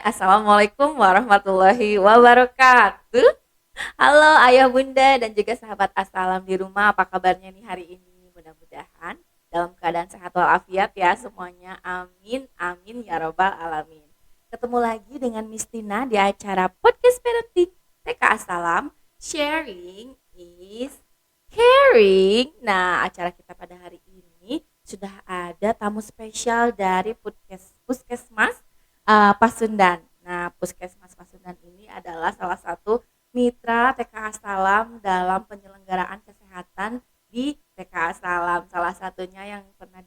Assalamualaikum warahmatullahi wabarakatuh. Halo ayah bunda dan juga sahabat Assalam di rumah, apa kabarnya nih hari ini? Mudah-mudahan dalam keadaan sehat walafiat ya semuanya. Amin, amin ya robbal alamin. Ketemu lagi dengan Miss Tina di acara Podcast Parenting TK Assalam, Sharing is Caring. Nah, acara kita pada hari ini sudah ada tamu spesial dari Puskesmas Pasundan. Nah, Puskesmas Pasundan ini adalah salah satu mitra TK Salam dalam penyelenggaraan kesehatan di TK Salam. Salah satunya yang pernah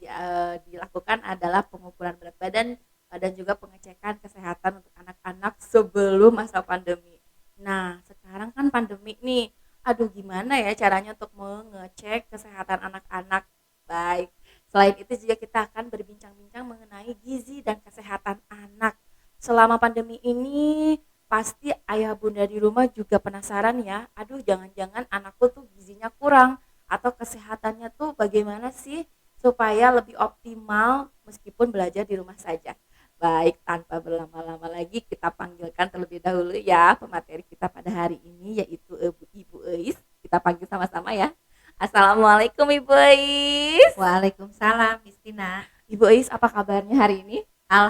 dilakukan adalah pengukuran berat badan dan juga pengecekan kesehatan untuk anak-anak sebelum masa pandemi. Nah, sekarang kan pandemi nih. Aduh, gimana ya caranya untuk mengecek kesehatan anak-anak? Baik. Selain itu juga kita akan berbincang-bincang mengenai gizi dan kesehatan anak. Selama pandemi ini pasti ayah bunda di rumah juga penasaran ya. Aduh, jangan-jangan anakku tuh gizinya kurang atau kesehatannya tuh bagaimana sih supaya lebih optimal meskipun belajar di rumah saja. Baik, tanpa berlama-lama lagi kita panggilkan terlebih dahulu ya pemateri kita pada hari ini yaitu Ibu Eis. Kita panggil sama-sama ya. Assalamualaikum Ibu Eis. Waalaikumsalam, Mistina. Ibu Eis, apa kabarnya hari ini?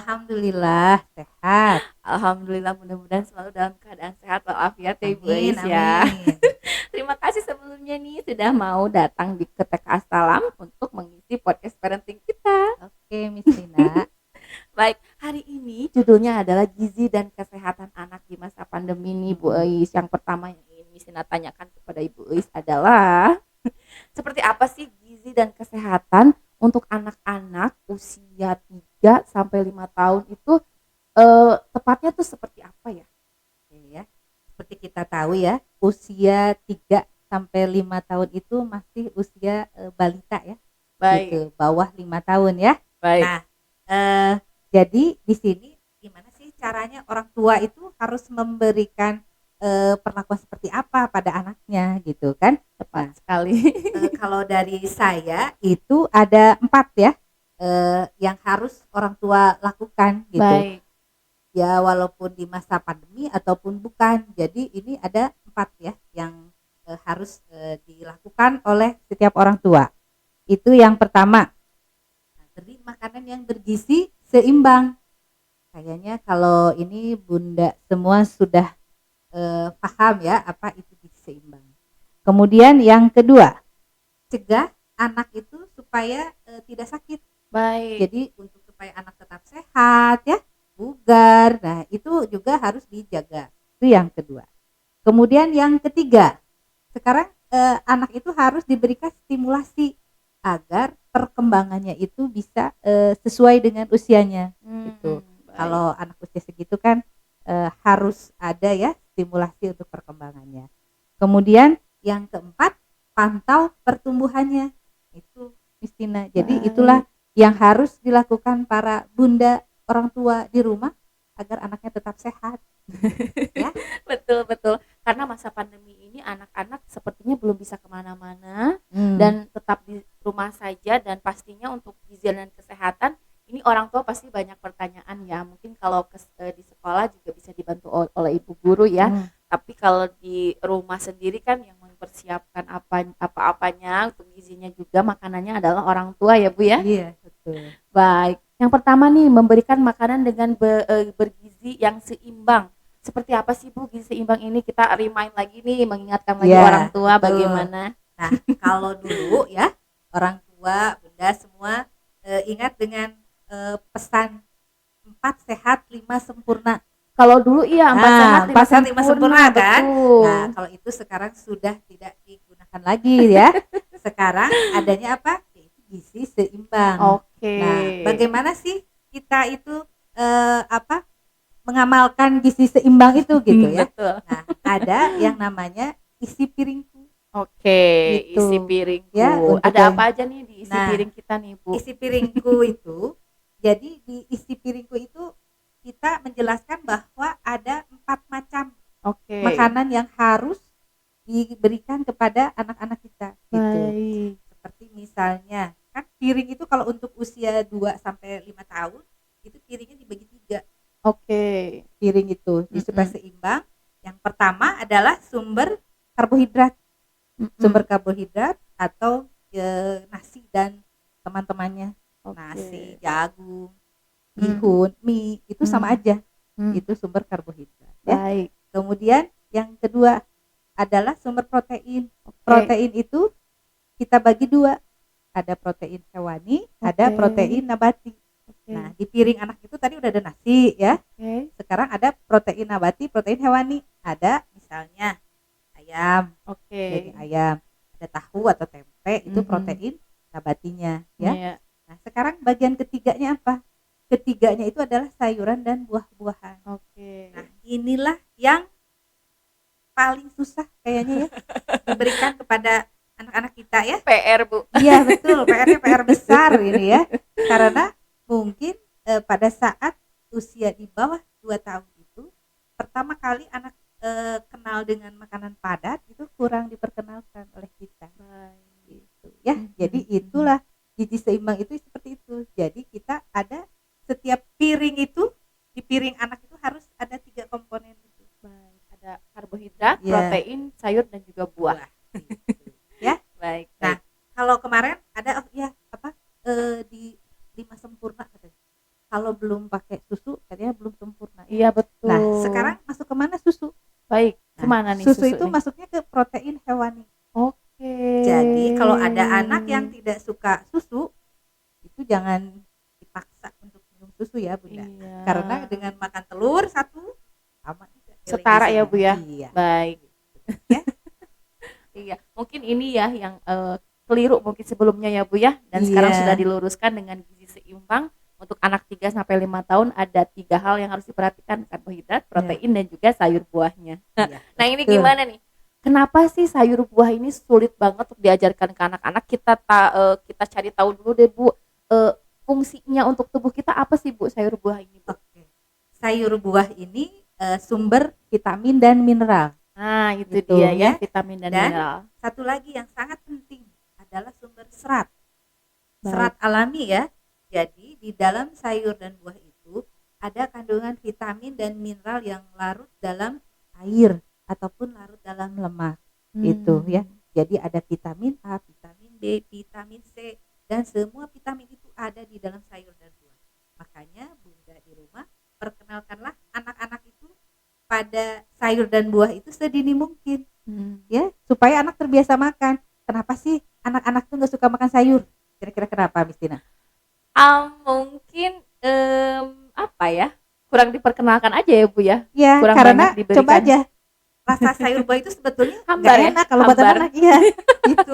Alhamdulillah sehat. Alhamdulillah, mudah-mudahan selalu dalam keadaan sehat walafiat ya Ibu Amin, Eis ya. amin. Terima kasih sebelumnya nih sudah mau datang di TK Salam untuk mengisi podcast parenting kita. Oke, Mistina. Baik, hari ini judulnya adalah gizi dan kesehatan anak di masa pandemi nih Bu Eis. Yang pertama yang ingin Misina tanyakan kepada Ibu Eis adalah seperti apa sih gizi dan kesehatan untuk anak-anak usia 3 sampai 5 tahun itu tepatnya tuh seperti apa ya? Oke ya. Seperti kita tahu ya, usia 3 sampai 5 tahun itu masih usia balita ya. Baik, Gitu, bawah 5 tahun ya. baik. Nah, eh, jadi di sini gimana sih caranya orang tua itu harus memberikan perlakuan seperti apa pada anaknya gitu kan? Tepat Nah, sekali. kalau dari saya itu ada 4 ya, yang harus orang tua lakukan gitu. Baik. Ya walaupun di masa pandemi ataupun bukan. Jadi ini ada 4 ya yang harus dilakukan oleh setiap orang tua. Itu yang pertama, beri makanan yang bergizi seimbang. Kayaknya kalau ini Bunda semua sudah paham ya apa itu gizi seimbang. Kemudian yang kedua, cegah anak itu supaya tidak sakit. Baik. Jadi untuk supaya anak tetap sehat ya, bugar. Nah, itu juga harus dijaga. Itu yang kedua. Kemudian yang ketiga, sekarang anak itu harus diberikan stimulasi agar perkembangannya itu bisa sesuai dengan usianya gitu. Baik. Kalau anak usia segitu kan harus ada ya stimulasi untuk perkembangannya. Kemudian yang keempat, pantau pertumbuhannya. Itu Mistina. Jadi Baik. itulah yang harus dilakukan para bunda orang tua di rumah agar anaknya tetap sehat. Ya. Betul, betul. Karena masa pandemi ini anak-anak sepertinya belum bisa kemana-mana Hmm. dan tetap di rumah saja dan pastinya untuk gizi dan kesehatan ini orang tua pasti banyak pertanyaan ya. Mungkin kalau di sekolah juga bisa dibantu oleh ibu guru ya. Hmm. Tapi kalau di rumah sendiri kan yang mempersiapkan apa-apanya untuk gizinya juga makanannya adalah orang tua ya Bu ya. Iya, betul. Baik. Yang pertama nih memberikan makanan dengan bergizi yang seimbang. Seperti apa sih Bu gizi seimbang ini? Kita remind lagi nih, mengingatkan lagi Iya, orang tua betul. bagaimana. Nah, kalau dulu ya orang tua, bunda semua ingat dengan pesan 4 sehat 5 sempurna. Kalau dulu iya 4 sehat 5 4 sehat 5 sempurna kan. betul. Nah, kalau itu sekarang sudah tidak digunakan lagi ya. Sekarang adanya apa? Yaitu gizi seimbang. Oke. Nah, bagaimana sih kita itu apa? Mengamalkan gizi seimbang itu gitu ya. Betul. Nah, ada yang namanya isi piringku. Oke, Gitu. isi piringku. Ya, untuk Ada yang apa aja nih di isi Nah, piring kita nih, Bu? isi piringku itu, jadi di isi piringku itu kita menjelaskan bahwa ada 4 macam Oke. makanan yang harus diberikan kepada anak-anak kita gitu. Baik. Seperti misalnya, kan piring itu kalau untuk usia 2 sampai 5 tahun itu piringnya dibagi 3. Oke. piring itu. Jadi supaya seimbang. Yang pertama adalah sumber karbohidrat. Sumber karbohidrat atau nasi dan teman-temannya. Nasi, jagung, bihun, mie itu sama aja. Itu sumber karbohidrat ya. Baik. Kemudian yang kedua adalah sumber protein. Protein itu kita bagi dua. Ada protein hewani, ada protein nabati. Nah, di piring anak itu tadi udah ada nasi ya. Sekarang ada protein nabati, protein hewani. Ada misalnya ayam. Jadi ayam. Ada tahu atau tempe, itu protein nabatinya ya. Nah, sekarang bagian ketiganya apa? Ketiganya itu adalah sayuran dan buah-buahan. Nah, inilah yang paling susah kayaknya ya diberikan kepada anak-anak kita ya. PR, Bu. Iya, betul. PR-nya PR besar ini ya. Karena mungkin pada saat usia di bawah 2 tahun itu pertama kali anak kenal dengan makanan padat itu kurang diperkenalkan oleh kita. Gitu ya. Jadi itulah gizi seimbang itu seperti itu. Jadi kita ada setiap piring itu, di piring anak itu harus ada 3 komponen itu. Ada karbohidrat, protein, sayur dan juga buah. Gitu. Ya. Baik. Nah, kalau kemarin ada di 5 sempurna katanya. Kalau belum pakai susu katanya belum sempurna. Iya, betul. Nah, sekarang masuk ke mana susu? Baik. Kemana nih susu itu nih? masuknya ke protein hewani. Oke. Jadi kalau ada anak yang tidak suka susu, itu jangan dipaksa untuk minum susu ya, Bunda. Iya. Karena dengan makan telur satu sama juga. Setara ya, Bu ya. Iya. Baik. Ya. Iya, mungkin ini ya yang keliru mungkin sebelumnya ya, Bu ya. Dan sekarang sudah diluruskan dengan gizi seimbang. Untuk anak 3 sampai 5 tahun ada 3 hal yang harus diperhatikan, karbohidrat, protein dan juga sayur buahnya. Nah, ini gimana nih? Kenapa sih sayur buah ini sulit banget untuk diajarkan ke anak-anak? Kita cari tahu dulu deh, Bu. Fungsinya untuk tubuh kita apa sih, Bu, sayur buah ini, Bu? Oke. Sayur buah ini sumber vitamin dan mineral. Nah, itu gitu, dia ya, vitamin dan mineral. Satu lagi yang sangat penting adalah sumber serat. Serat alami ya. Jadi di dalam sayur dan buah itu ada kandungan vitamin dan mineral yang larut dalam air ataupun larut dalam lemak. Itu ya. Jadi ada vitamin A, vitamin B, vitamin C dan semua vitamin itu ada di dalam sayur dan buah. Makanya Bunda di rumah perkenalkanlah anak-anak itu pada sayur dan buah itu sedini mungkin. Ya, supaya anak terbiasa makan. Kenapa sih anak-anak tuh nggak suka makan sayur? Kira-kira kenapa, Miss Tina? Mungkin apa ya? Kurang diperkenalkan aja ya, Bu ya. Ya, kurang karena banyak diberikan. coba aja. Rasa sayur buah itu sebetulnya Hambar nggak ya? enak kalau buat Hambar. anak ya. Gitu.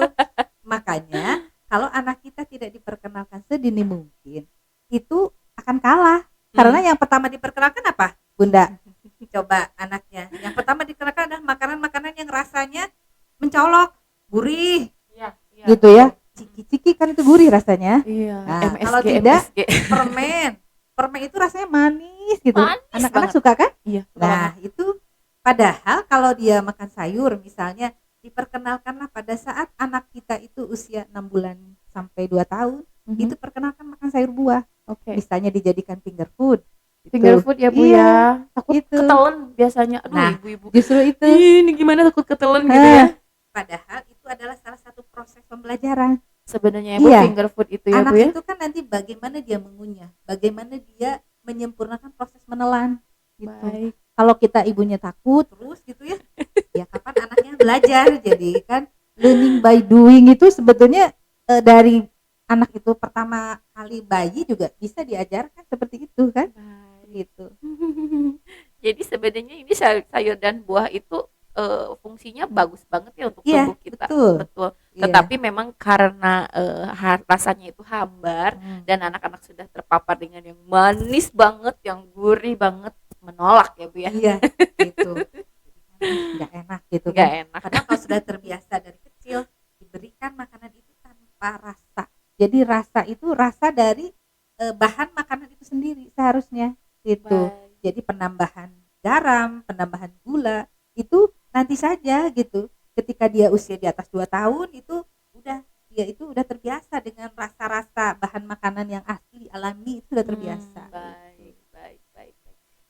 Makanya kalau anak kita tidak diperkenalkan sedini mungkin, itu akan kalah. Karena yang pertama diperkenalkan apa, Bunda? Coba anaknya. Yang pertama dikenalkan adalah makanan-makanan yang rasanya mencolok, gurih. Iya. Gitu ya. Ciki-ciki kan itu gurih rasanya. Iya. Nah, kalau tidak permen itu rasanya manis gitu. Manis Anak-anak banget. suka kan? Iya. Nah, itu padahal kalau dia makan sayur misalnya diperkenalkanlah pada saat anak kita itu usia 6 bulan sampai 2 tahun, itu perkenalkan makan sayur buah. Oke. Misalnya dijadikan finger food. Finger food ya, Bu ya. Takut ketelen biasanya. Aduh, Nah, ibu-ibu. Justru itu. Ini gimana takut ketelen gitu ya. Padahal itu adalah salah satu proses pembelajaran. Sebenarnya Bu, finger food itu ya, anak Bu ya. itu kan nanti bagaimana dia mengunyah, bagaimana dia menyempurnakan proses menelan gitu. Baik. Kalau kita ibunya takut terus gitu ya, ya kapan anaknya belajar? Jadi kan learning by doing itu sebetulnya dari anak itu pertama kali bayi juga bisa diajarkan seperti itu kan. Gitu. Jadi sebenarnya ini sayur dan buah itu fungsinya bagus banget ya untuk tubuh kita. Betul. Tetapi memang karena rasanya itu hambar dan anak-anak sudah terpapar dengan yang manis banget, yang gurih banget, menolak ya, Bu ya. Iya, gitu. Nggak enak gitu kan. Nggak enak. Padahal kalau sudah terbiasa dari kecil diberikan makanan itu tanpa rasa. Jadi rasa itu rasa dari bahan makanan itu sendiri seharusnya gitu. Jadi penambahan garam, penambahan gula itu nanti saja gitu. Ketika dia usia di atas 2 tahun itu dia itu udah terbiasa dengan rasa-rasa bahan makanan yang asli alami, itu sudah terbiasa. Baik.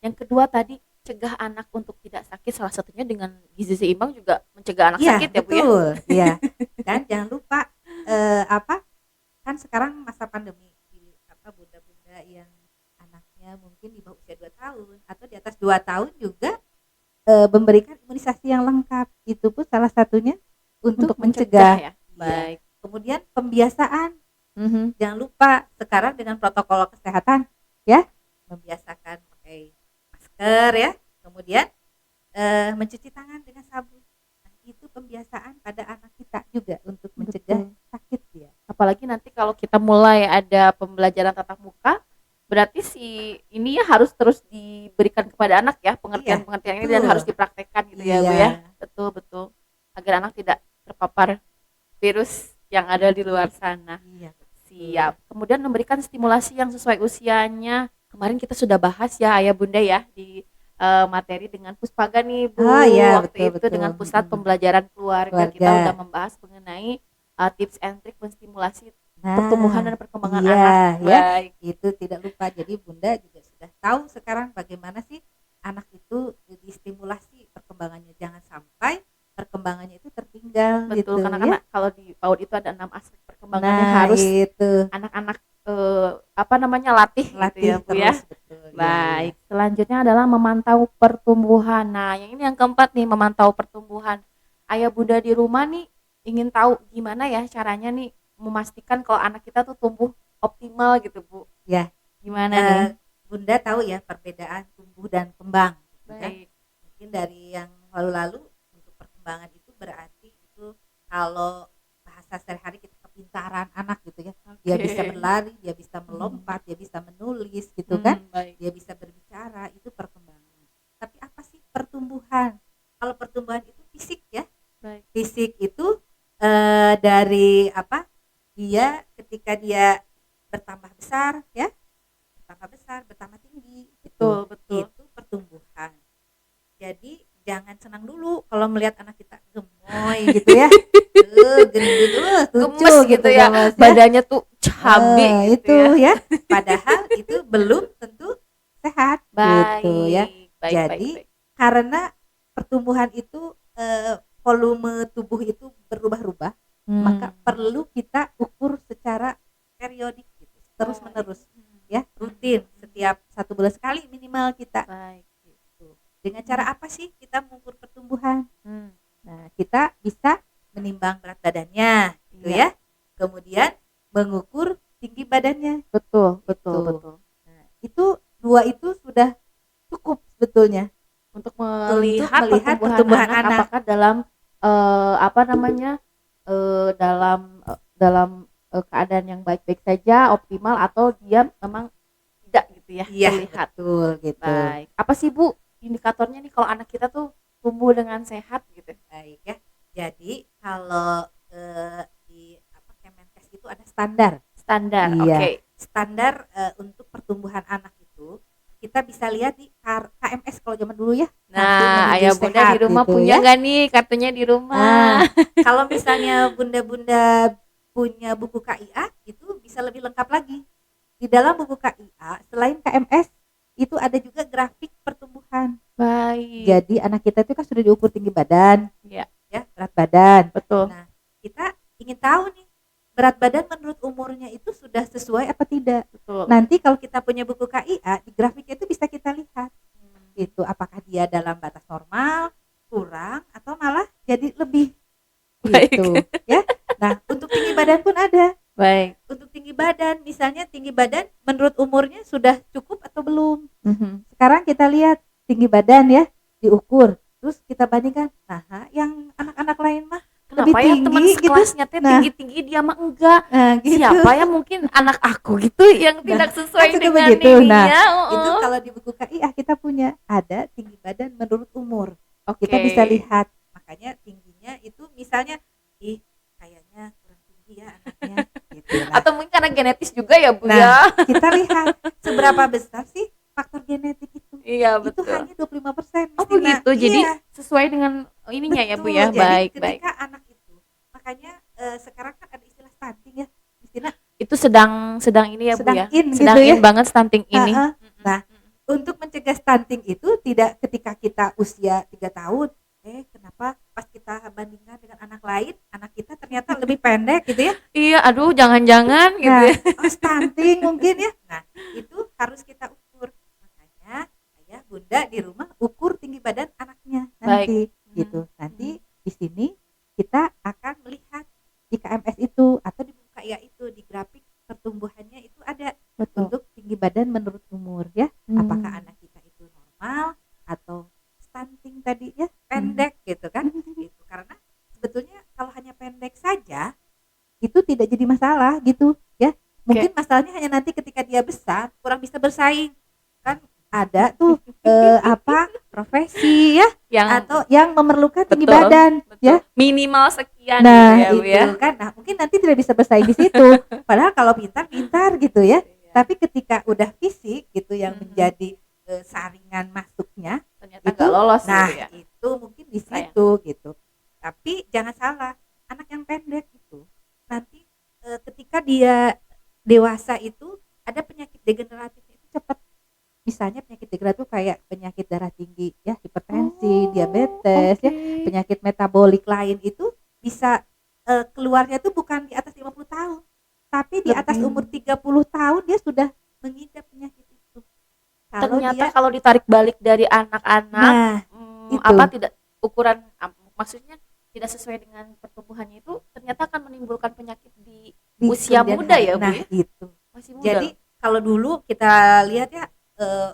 Yang kedua tadi cegah anak untuk tidak sakit, salah satunya dengan gizi seimbang juga mencegah anak Iya, sakit ya Bu ya. betul. Iya. Dan jangan lupa apa? Kan sekarang masa pandemi di apa bunda-bunda yang anaknya mungkin di bawah usia 2 tahun atau di atas 2 tahun juga memberikan imunisasi yang lengkap. Itu pun salah satunya untuk mencegah mencegah. ya. Iya. Baik. Kemudian pembiasaan. Mhm. Jangan lupa sekarang dengan protokol kesehatan ya, membiasakan pakai masker ya. Kemudian mencuci tangan dengan sabun. Nah, itu pembiasaan pada anak kita juga untuk mencegah Betul. sakit ya. Apalagi nanti kalau kita mulai ada pembelajaran tatap muka, berarti si ini ya harus terus diberikan kepada anak ya, pengertian-pengertian ini dan betul. harus dipraktekkan gitu ya Bu Iya. ya. Betul betul. Agar anak tidak terpapar virus yang ada di luar sana. Iya. Siap. Kemudian memberikan stimulasi yang sesuai usianya. Kemarin kita sudah bahas ya Ayah Bunda ya di materi dengan Puspaga nih Bu. Oh iya, Waktu betul, itu betul. dengan pusat pembelajaran keluarga kita Keluarga. udah membahas mengenai tips and trick menstimulasi Nah, pertumbuhan dan perkembangan iya, anak. ya. Baik. Itu tidak lupa. Jadi Bunda juga sudah tahu sekarang bagaimana sih anak itu distimulasi perkembangannya. Jangan sampai perkembangannya itu tertinggal Betul, gitu karena ya. kalau di PAUD itu ada 6 aspek perkembangannya Nah, harus itu anak-anak apa namanya latih gitu latih ya Bu ya. terus betul. Baik, selanjutnya adalah memantau pertumbuhan. Nah, yang ini yang keempat nih, memantau pertumbuhan. Ayah Bunda di rumah nih ingin tahu gimana ya caranya nih memastikan kalau anak kita tuh tumbuh optimal gitu, Bu. Ya. Gimana nih? Bunda tahu ya perbedaan tumbuh dan kembang gitu kan. Baik. Mungkin dari yang lalu-lalu untuk perkembangan itu berarti itu kalau bahasa sehari-hari kita kepintaran anak gitu ya. Dia Oke. bisa berlari, dia bisa melompat, dia bisa menulis gitu kan. Baik. Dia bisa berbicara, itu perkembangan. Tapi apa sih pertumbuhan? Kalau pertumbuhan itu fisik ya. Baik. Fisik itu dari apa? Dia ketika dia bertambah besar ya, bertambah besar, bertambah tinggi. Betul, betul. Itu pertumbuhan. Jadi jangan senang dulu kalau melihat anak kita gemoy gitu ya. Gendut, lucu Gemes gitu ya. gemes Badannya tuh cabai gitu itu ya. ya. Padahal itu belum tentu sehat Baik. gitu ya. Baik, Jadi baik. karena pertumbuhan itu volume tubuh itu berubah-ubah, maka perlu kita ukur secara periodik gitu, terus menerus ya, rutin setiap 1 bulan sekali minimal kita. Baik. Gitu. Dengan cara apa sih kita mengukur pertumbuhan? Hmm. Nah, kita bisa menimbang berat badannya gitu Iya. ya. Kemudian mengukur tinggi badannya. Betul, betul, Gitu. betul. Nah, itu dua itu sudah cukup sebetulnya Untuk melihat melihat pertumbuhan anak, apakah dalam apa namanya dalam keadaan yang baik-baik saja, optimal, atau dia memang tidak gitu ya, iya, terlihat. betul gitu. Baik. Apa sih Bu indikatornya nih kalau anak kita tuh tumbuh dengan sehat gitu? Baik ya. Jadi kalau di apa Kemenkes itu ada standar. Standar. Iya. Oke. Standar untuk pertumbuhan anak itu kita bisa lihat di KMS kalau zaman dulu ya. Kartu Nah, menuju Ayah Bunda sehat di rumah gitu punya ya. nggak nih kartunya di rumah? Kalau misalnya bunda-bunda punya buku KIA itu bisa lebih lengkap lagi. Di dalam buku KIA selain KMS itu ada juga grafik pertumbuhan. Baik. Jadi anak kita itu kan sudah diukur tinggi badan, Iya. ya, berat badan. Betul. Nah, kita ingin tahu nih berat badan menurut umurnya itu sudah sesuai apa tidak. Betul. Nanti kalau kita punya buku KIA di grafiknya itu bisa kita lihat itu apakah dia dalam batas normal, kurang, atau malah jadi lebih. Baik. Gitu ya. Nah, untuk tinggi badan pun ada. Baik. Untuk tinggi badan, misalnya tinggi badan menurut umurnya sudah cukup atau belum. Mhm. Sekarang kita lihat tinggi badan ya, diukur. Terus kita bandingkan, nah yang anak-anak lain mah Kenapa lebih ya tinggi teman gitu. sekelasnya teh Nah. tinggi-tinggi dia mah enggak? Nah, gitu. Siapa ya mungkin anak aku gitu yang Nah, tidak sesuai kan suka dengan begitu. Nah, ininya. Itu kalau di buku KIA kita punya ada tinggi badan menurut umur. Oke. Kita bisa lihat. Makanya tingginya itu misalnya kayaknya kurang tinggi ya anaknya gitu. Nah, Atau mungkin karena genetis juga ya Bu Nah, ya. kita lihat seberapa besar sih faktor genetik itu. Iya Itu betul. hanya 25%. Oh Mistina. begitu. Jadi Iya, sesuai dengan ininya ya Bu betul. ya. Jadi Baik, baik. ketika anak itu, makanya sekarang kan ada istilah stunting ya. Mistina, Itu sedang ini ya Bu sedang ya. in Sedang gitu in ya. banget stunting ini. Nah, untuk mencegah mencegah stunting itu tidak ketika kita usia 3 tahun, kenapa pas kita bandingkan dengan anak lain, anak kita ternyata lebih pendek gitu ya. Iya, aduh jangan-jangan gitu Nah, ya. stunting mungkin ya. Nah, itu harus kita ukur. Makanya ayah bunda di rumah ukur tinggi badan anaknya nanti gitu. Nanti di sini kita akan melihat di KMS itu atau di buku KIA itu di grafik pertumbuhannya itu ada untuk tinggi badan menurut umur ya. Apakah anak kita itu normal atau stunting tadi ya, pendek gitu kan. Gitu. Karena sebetulnya kalau hanya pendek saja itu tidak jadi masalah gitu ya. Mungkin masalahnya hanya nanti ketika dia besar kurang bisa bersaing. Kan ada tuh profesi ya atau yang memerlukan tinggi badan ya, minimal sekian nah gitu ya, itu kan. Nah mungkin nanti tidak bisa bersaing di situ. Padahal kalau pintar gitu ya. Tapi ketika udah fisik gitu yang menjadi saringan masuknya ternyata itu nggak lolos nah gitu ya. itu mungkin di situ gitu. Tapi jangan salah, anak yang pendek itu nanti ketika dia dewasa itu ada penyakit degeneratifnya itu cepat. Misalnya penyakit degeneratif kayak penyakit darah tinggi ya, hipertensi, diabetes ya, penyakit metabolik lain itu bisa keluarnya tuh bukan di atas 50 tahun, tapi di atas umur 30 tahun dia sudah mengidap penyakit itu. Ternyata kalau ditarik balik dari anak-anak, apa tidak ukuran, maksudnya tidak sesuai dengan pertumbuhannya itu ternyata akan menimbulkan penyakit di usia muda ya Bu. Nah itu masih muda. Jadi kalau dulu kita lihat ya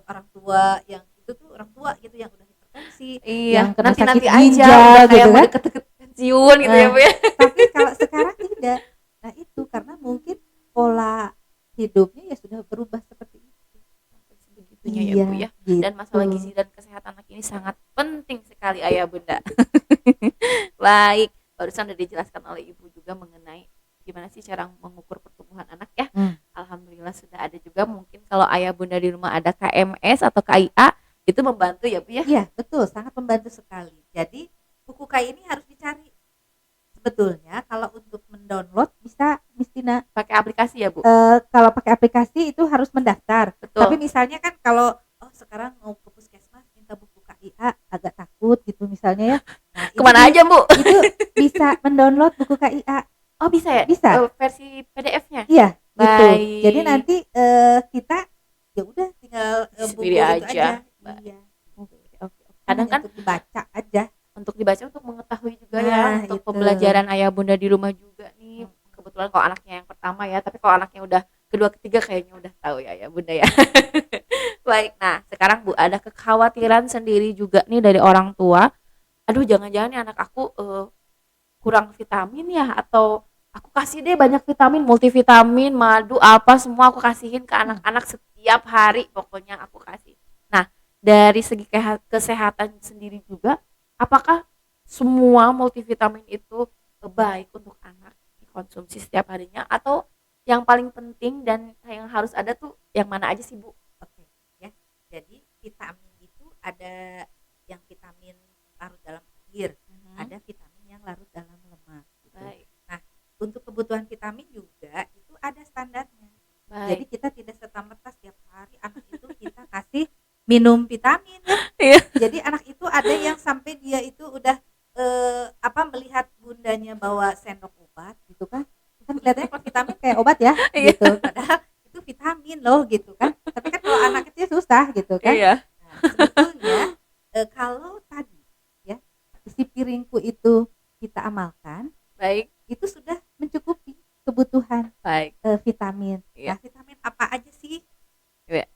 orang tua yang itu tuh orang tua gitu yang udah hipertensi, yang kena sakit ginjal aja gitu kayak kan, mau deket-deket pensiun gitu ya Bu ya. Tapi kalau sekarang tidak. Nah itu karena mungkin pola hidupnya ya sudah berubah seperti itu Sampai sebegitunya ya Bu ya. gitu. Dan masalah gizi dan kesehatan anak ini sangat penting sekali ayah bunda. Baik, barusan sudah dijelaskan oleh Ibu juga mengenai gimana sih cara mengukur pertumbuhan anak ya. Alhamdulillah sudah ada juga, mungkin kalau ayah bunda di rumah ada KMS atau KIA itu membantu ya Bu ya. Iya betul, sangat membantu sekali. Jadi buku KIA ini harus dicari. Sebetulnya kalau untuk mendownload bisa Mistina pakai aplikasi ya Bu. Kalau pakai aplikasi itu harus mendaftar. Betul. Tapi misalnya kan kalau sekarang mau ke puskesmas minta buku KIA agak takut gitu misalnya ya. Nah, kemana aja Bu? Itu bisa mendownload buku KIA. Oh bisa ya? Bisa. Versi PDF-nya? Iya. Gitu. Baik. Jadi nanti kita ya udah tinggal buku aja. Itu aja. Iya. Kadang kan untuk dibaca aja. Untuk dibaca, untuk mengetahui juga ya, untuk pembelajaran ayah bunda di rumah juga nih. Kebetulan kalau anaknya yang pertama ya, tapi kalau anaknya udah kedua ketiga kayaknya udah tahu ya bunda ya. Baik, nah sekarang Bu ada kekhawatiran sendiri juga nih dari orang tua. Aduh jangan-jangan nih anak aku kurang vitamin ya, atau aku kasih deh banyak vitamin, multivitamin, madu, apa semua aku kasihin ke anak-anak setiap hari, pokoknya aku kasih. Nah dari segi kesehatan sendiri juga, apakah semua multivitamin itu baik untuk anak dikonsumsi setiap harinya, atau yang paling penting dan yang harus ada tuh yang mana aja sih Bu? Oke ya, jadi vitamin itu ada yang vitamin larut dalam air, ada vitamin yang larut dalam lemak gitu. Baik. Nah untuk kebutuhan vitamin juga itu ada standarnya. Baik. Jadi kita tidak serta-merta setiap hari anak itu kita kasih minum vitamin ya. Jadi anak itu ada yang sampai dia itu udah melihat bundanya bawa sendok obat gitu kan kelihatannya kalau vitamin kayak obat ya gitu, padahal itu vitamin loh gitu kan. Tapi kan kalau anak kecil susah gitu kan. Nah, sebetulnya kalau tadi ya isi piringku itu kita amalkan, baik, itu sudah mencukupi kebutuhan vitamin. Nah vitamin apa aja sih?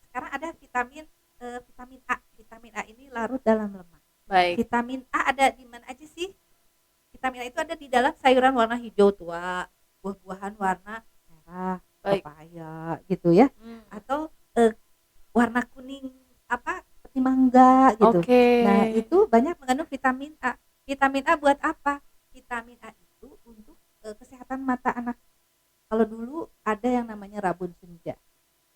Sekarang ada vitamin A. Vitamin A ini larut dalam lemak. Baik. Vitamin A ada di mana aja sih? Vitamin A itu ada di dalam sayuran warna hijau tua, buah-buahan warna merah, pepaya gitu ya, atau warna kuning seperti mangga gitu. Nah itu banyak mengandung vitamin A. Vitamin A buat apa? Vitamin A itu untuk kesehatan mata anak. Kalau dulu ada yang namanya rabun senja.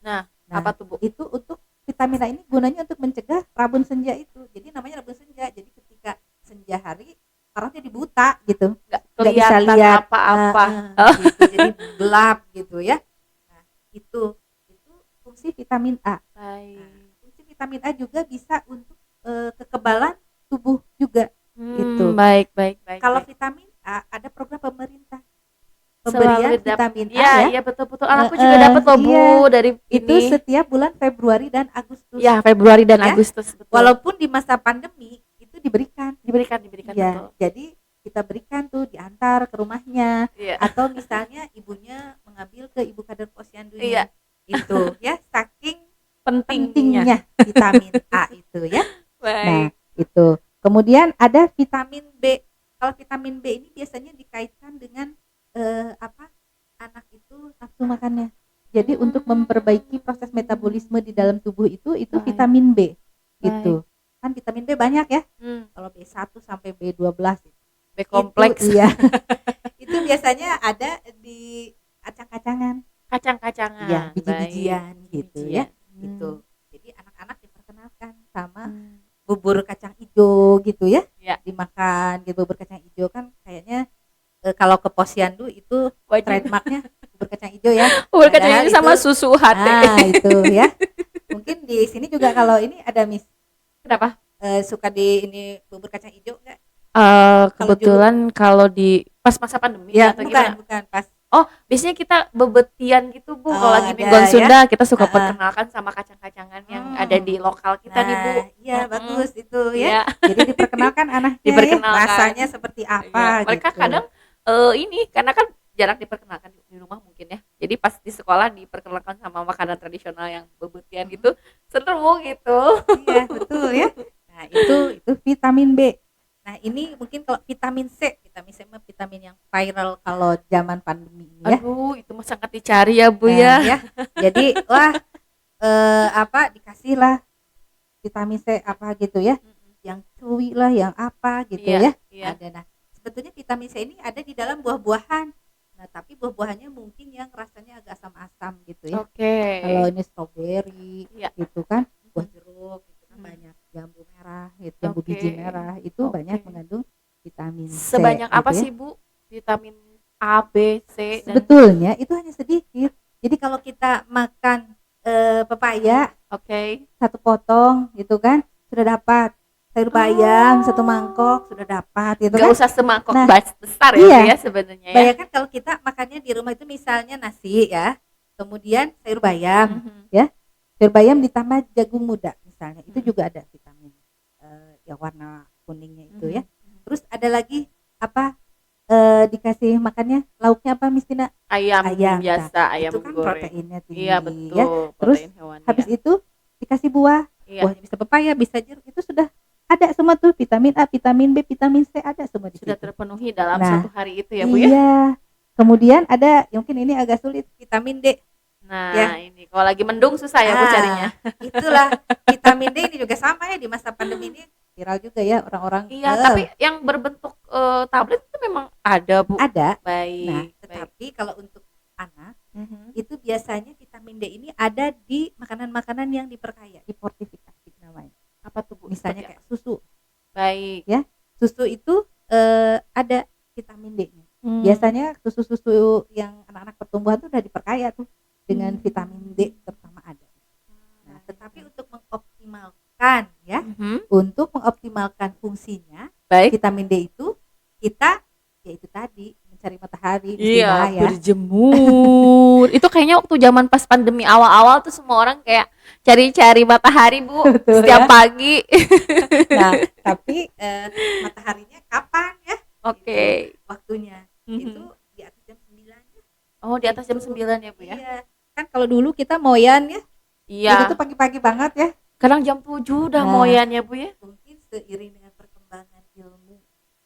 Nah apa tuh Bu? Itu untuk vitamin A ini gunanya untuk mencegah rabun senja itu. Jadi namanya rabun senja. Jadi ketika senja hari orang jadi buta gitu, nggak bisa lihat apa-apa, gitu. Jadi gelap gitu ya. Nah itu fungsi vitamin A. Baik. Nah, fungsi vitamin A juga bisa untuk kekebalan tubuh juga. Itu. Baik, baik, baik. Kalau baik. vitamin A ada program pemerintah pemberian Selalu vitamin A Iya, ya. iya betul-betul. Anakku juga dapat loh Bu Iya. dari Itu ini. setiap bulan Februari dan Agustus. Ya, Februari dan Ya. Agustus betul. Walaupun di masa pandemi itu diberikan. Diberikan Iya. betul. Jadi kita berikan tuh, diantar ke rumahnya, Iya. atau misalnya ibunya mengambil ke ibu kader posyandunya. Iya. Itu ya, saking Pentingnya. pentingnya vitamin A itu ya. Nah, Baik. itu. Kemudian ada vitamin B. Kalau vitamin B ini biasanya dikaitkan dengan anak itu nafsu makannya. Jadi untuk memperbaiki proses metabolisme di dalam tubuh itu Baik. vitamin B. Baik. Gitu. Kan vitamin B banyak ya. Kalau B1 sampai B12 B kompleks. Itu, iya. Itu biasanya ada di kacang-kacangan. Kacang-kacangan. Ya, biji-bijian Baik. gitu Biji-bijian. ya. Gitu. Jadi anak-anak diperkenalkan sama bubur kacang hijau gitu ya. Ya. Dimakan gitu, bubur kacang hijau kan kayaknya kalau ke posyandu itu Wajib. trademarknya bubur kacang hijau ya. Bubur kacang Padahal hijau sama itu- susu UHT. Nah, itu ya. Mungkin di sini juga kalau ini ada Miss Kenapa? suka di ini bubur kacang hijau enggak? Kebetulan kalau di pas masa pandemi Ya, atau bukan, gimana? bukan pas. Oh, biasanya kita bebetian gitu Bu. Kalau lagi Ada mingguan ya. Sunda kita suka perkenalkan sama kacang-kacangan yang ada di lokal kita nih Bu. Iya, bagus itu ya. Iya. Jadi diperkenalkan anaknya Diperkenalkan. ya, rasanya seperti apa Iya, mereka gitu. kadang ini karena kan jarang diperkenalkan di rumah mungkin ya. Jadi pas di sekolah diperkenalkan sama makanan tradisional yang bebetian gitu, seru gitu. Iya, betul ya. Nah, itu vitamin B. Nah, ini mungkin kalau vitamin C mah vitamin yang viral kalau zaman pandemi ini ya. Aduh, itu mah sangat dicari ya Bu ya. Ya. Jadi, wah dikasihlah vitamin C apa gitu ya. Yang cuy lah, yang apa gitu Iya, ya. iya. Ada. Nah, sebetulnya vitamin C ini ada di dalam buah-buahan. Nah, tapi buah-buahannya mungkin yang rasanya agak asam-asam gitu ya. Oke. Kalau ini strawberry Iya. gitu kan, buah jeruk gitu kan banyak, jambu merah gitu, jambu Oke. biji merah itu Oke. banyak mengandung vitamin C. Sebanyak apa gitu ya. sih Bu vitamin A, B, C dan Sebetulnya itu hanya sedikit. Jadi kalau kita makan pepaya Oke. satu potong gitu kan sudah dapat, sayur bayam satu mangkok sudah dapat gitu Gak kan. usah semangkok Nah, besar ya iya. Bu ya sebenarnya ya. Bayangkan kalau kita makannya di rumah itu misalnya nasi ya, kemudian sayur bayam, sayur bayam ditambah jagung muda misalnya, itu juga ada vitamin yang warna kuningnya itu ya. Terus ada lagi apa dikasih makannya lauknya apa Miss Tina? Ayam Ayam, biasa, ayam itu kan goreng. proteinnya tinggi Iya betul, ya. Terus protein hewani. habis itu dikasih buah, Iya. buahnya bisa pepaya, bisa jeruk, itu sudah ada semua tuh vitamin A, vitamin B, vitamin C ada semua di Sudah situ. terpenuhi dalam Nah, satu hari itu ya Bu ya. Iya. Kemudian ada mungkin ini agak sulit, vitamin D. Nah, Ya. ini kalau lagi mendung susah ya Bu carinya. Itulah vitamin D ini juga sama ya di masa pandemi ini viral juga ya orang-orang. Iya, tapi yang berbentuk tablet itu memang ada Bu. Ada. Baik. Nah, baik. tetapi kalau untuk anak Mhm. itu biasanya vitamin D ini ada di makanan-makanan yang diperkaya, difortifikasi namanya. Apa tuh Bu? Misalnya Seperti kayak susu. apa? Baik. Ya, susu itu ada vitamin D-nya. Hmm. Biasanya susu-susu yang anak-anak pertumbuhan tuh udah diperkaya tuh dengan vitamin D terutama ada. Nah, tetapi untuk mengoptimalkan ya, untuk mengoptimalkan fungsinya Baik. vitamin D itu kita yaitu tadi mencari matahari, Iya, ya. berjemur. Itu kayaknya waktu zaman pas pandemi awal-awal tuh semua orang kayak cari-cari matahari Bu Betul, setiap ya. pagi. Nah, tapi mataharinya kapan ya? Oke. Itu waktunya. Mhm. Itu di atas jam 9 ya. Oh, di atas jam 9 ya Bu ya. Iya. Kan kalau dulu kita moyan ya. Iya. Itu tuh pagi-pagi banget ya. Kadang jam 7 udah Nah. moyan ya Bu ya. Mungkin seiring dengan perkembangan ilmu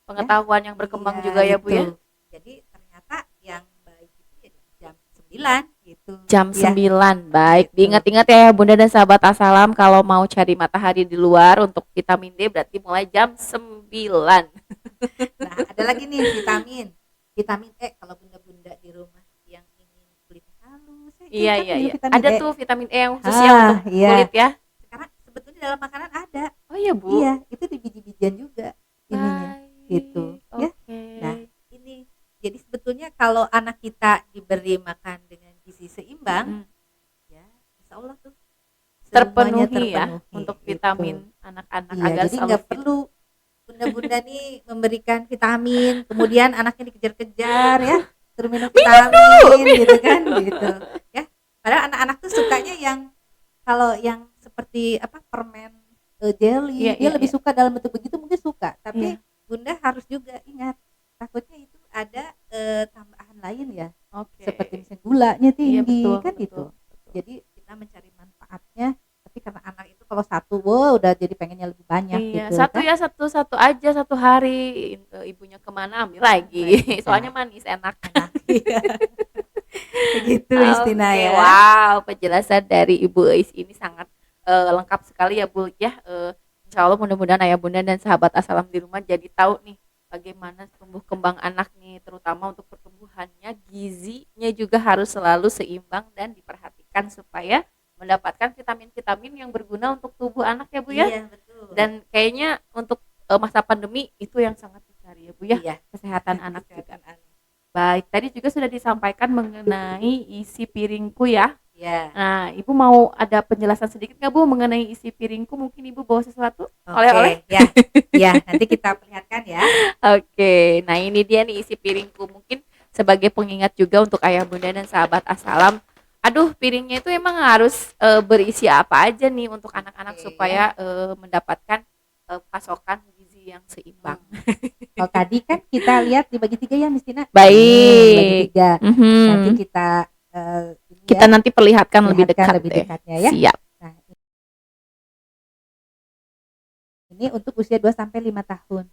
Pengetahuan yang berkembang Iya, juga ya Bu ya. itu. Jadi ternyata yang baik itu ya jam 9 gitu. Jam Ya. 9. Baik, Gitu. diingat-ingat ya Bunda dan sahabat Assalam kalau mau cari matahari di luar untuk vitamin D berarti mulai jam 9. Nah, ada lagi nih vitamin. Vitamin E kalau bunda-bunda di rumah yang ingin kulitnya halus ya, Iya, kan iya, minum iya. vitamin Ada E. tuh vitamin E yang khususnya untuk iya. kulit ya. Sekarang sebetulnya dalam makanan ada. Oh iya Bu. Iya, itu di biji-bijian juga ininya. Baik, gitu, ya. Oke. Nah, ini jadi sebetulnya kalau anak kita diberi makan dengan gizi seimbang, Mm. ya insya Allah tuh semuanya terpenuhi ya terpenuhi untuk gitu. vitamin anak-anak Iya, agar jadi selalu nggak fit. perlu bunda-bunda nih memberikan vitamin, kemudian anaknya dikejar-kejar ya, suruh minum vitamin gitu kan, gitu ya. Padahal anak-anak tuh sukanya yang kalau yang seperti apa permen Iya, jelly, dia iya, lebih iya, suka dalam bentuk begitu mungkin suka, tapi iya. bunda harus juga ingat takutnya itu ada tambahan lain ya, Oke. seperti misalnya gulanya Iya, tinggi betul, kan betul, gitu. betul. Jadi kita mencari manfaatnya, tapi karena anak itu kalau satu, wow udah jadi pengennya lebih banyak Iya, gitu satu kan. ya, satu aja satu hari, ibunya kemana ambil lagi. Soalnya Enggak, manis enak. enak. Iya. Begitu Istina Oke, ya. wow, penjelasan dari Ibu Eis ini sangat lengkap sekali ya Bu ya. Insya Allah mudah-mudahan ayah bunda dan sahabat Assalam di rumah jadi tahu nih bagaimana tumbuh kembang anak nih, terutama untuk pertumbuhannya, gizinya juga harus selalu seimbang dan diperhatikan supaya mendapatkan vitamin-vitamin yang berguna untuk tubuh anak ya Bu ya. Iya betul. Dan kayaknya untuk masa pandemi itu yang sangat dicari ya Bu ya, Iya. kesehatan anak juga. Kesehatan anak. Baik, tadi juga sudah disampaikan mengenai isi piringku ya. Ya. Nah, Ibu mau ada penjelasan sedikit nggak Bu mengenai isi piringku? Mungkin Ibu bawa sesuatu? Oleh-oleh? Oke, ya. Ya, nanti kita perlihatkan ya. Oke, nah ini dia nih isi piringku. Mungkin sebagai pengingat juga untuk ayah bunda dan sahabat Assalam. Aduh, piringnya itu emang harus berisi apa aja nih untuk anak-anak Oke, supaya mendapatkan pasokan gizi yang seimbang. Kalau tadi kan kita lihat dibagi 3 ya Miss Tina. Baik. Bagi 3. Nanti Mhm. kita ini Kita ya, nanti perlihatkan lebih lihatkan dekat lebih deh. dekatnya ya. Siap. Nah, ini untuk usia 2 sampai 5 tahun.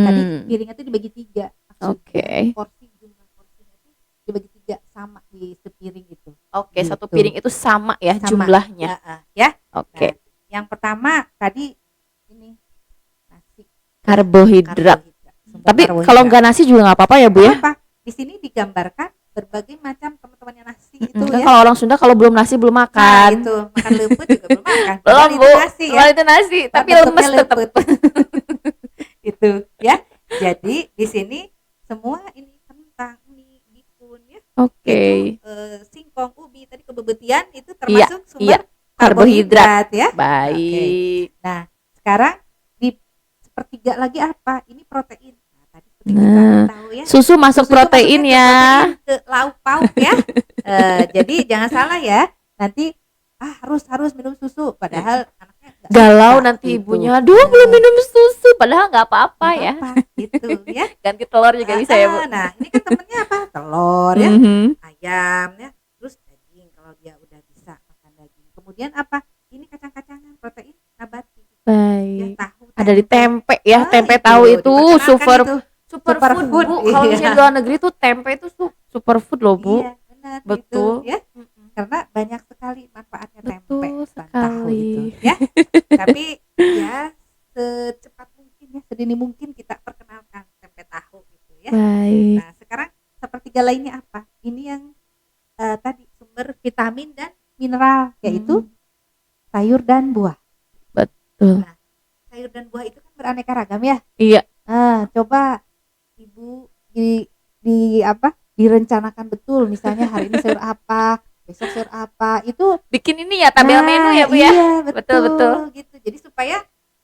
Tadi piringnya itu dibagi 3 maksudnya. Oke. Porsi jumlah porsinya itu dibagi 3 sama di sepiring itu. Oke, Gitu. satu piring itu sama ya Sama. jumlahnya. Ya. Oke. Nah, yang pertama tadi ini nasi Karbohidrat. semua Tapi karbohidrat. kalau nggak nasi juga nggak apa-apa ya Bu ya? Apa? Di sini digambarkan berbagai macam teman-temannya nasi itu Kan ya. kalau orang Sunda kalau belum nasi belum Nah, makan. itu makan lempet juga belum makan. Belum Padahal Bu. itu nasi ya. Padahal itu nasi, tapi Bentuknya lemes tetap. lempet. Itu ya. Jadi di sini semua ini kentang, mie, bihun ya. Oke. Itu singkong, ubi, tadi kebebetian itu termasuk iya. sumber Karbohidrat. karbohidrat ya. Baik. Nah, sekarang di sepertiga lagi apa? Ini protein. Nah, tadi seperti Nah, kita tahu ya. Susu masuk Susu itu protein masuknya ke ya. protein, ke lauk pauk ya. Jadi jangan salah ya. Nanti harus minum susu padahal anaknya nggak Galau suka nanti gitu. ibunya, aduh belum minum susu, padahal nggak apa-apa Nggak ya. apa-apa, gitu ya. Ganti telur juga bisa ya Bu. Nah, ini kan temennya apa? Telur ya, Mhm. ayam ya, terus daging kalau dia udah bisa makan daging. Kemudian apa? Ini kacang-kacangan, protein nabati. Ya, Baik. tahu, Ada di tempe ya, Ah, tempe itu, tahu itu diperkenalkan superfood itu. Bu. Superfood, Kalau iya. misalnya di luar negeri tuh tempe itu superfood loh Bu. Iya, benar Betul. gitu ya. Karena banyak sekali manfaatnya tempe Betul dan tahu itu sekali. ya. Tapi ya secepat mungkin ya, sedini mungkin kita perkenalkan tempe tahu gitu ya. Baik. Nah, sekarang sepertiga lainnya apa? Ini yang tadi sumber vitamin dan mineral yaitu sayur dan buah. Betul. Nah, sayur dan buah itu kan beraneka ragam ya. Iya. Coba Ibu di apa? Direncanakan betul misalnya hari ini sayur apa, besok sayur apa. Itu Bikin ini ya tabel menu ya Bu ya. Iya, Betul. gitu. Jadi supaya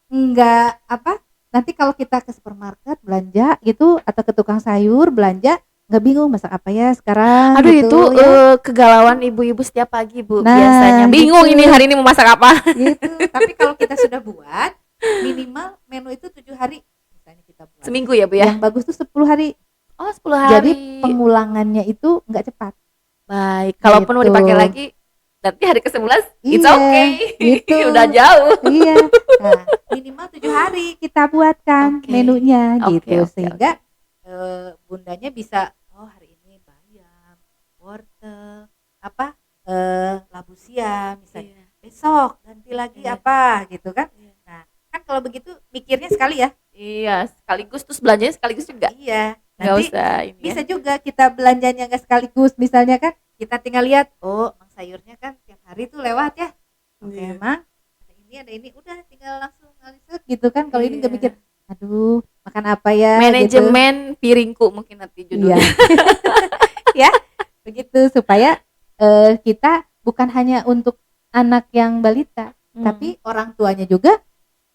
enggak apa? Nanti kalau kita ke supermarket belanja gitu atau ke tukang sayur belanja nggak bingung masak apa ya sekarang. Aduh gitu, itu ya. kegalauan ibu-ibu setiap pagi Bu. Nah, Biasanya bingung gitu. ini hari ini mau masak apa. Gitu. Tapi kalau kita sudah buat minimal menu itu 7 hari misalnya kita buat. Seminggu ya Bu ya. Yang bagus tuh 10 hari. Oh 10 hari. Jadi pengulangannya itu nggak cepat. Baik. Kalaupun mau Gitu. dipakai lagi nanti hari ke-11 it's Iya, okay. gitu. Udah jauh. Iya. Nah, minimal 7 hari kita buatkan Oke. menunya Oke, gitu oke, sehingga bundanya bisa hari ini bayam, wortel, apa labu siam misalnya. Besok ganti lagi Iya. apa gitu kan. Iya. Nah, kan kalau begitu mikirnya sekali ya. Iya, sekaligus terus belanjanya sekaligus juga. Iya. Nggak Nanti usah ini bisa ya. juga kita belanjanya nggak sekaligus misalnya kan kita tinggal lihat emang sayurnya kan tiap hari tuh lewat ya. Oke, Iya. emang ada ini udah tinggal langsung ngalisut gitu kan. Kalau ini nggak Iya. mikir aduh makan apa ya Manajemen piringku mungkin nanti gitu. Iya. judulnya. Ya begitu supaya kita bukan hanya untuk anak yang balita tapi orang tuanya juga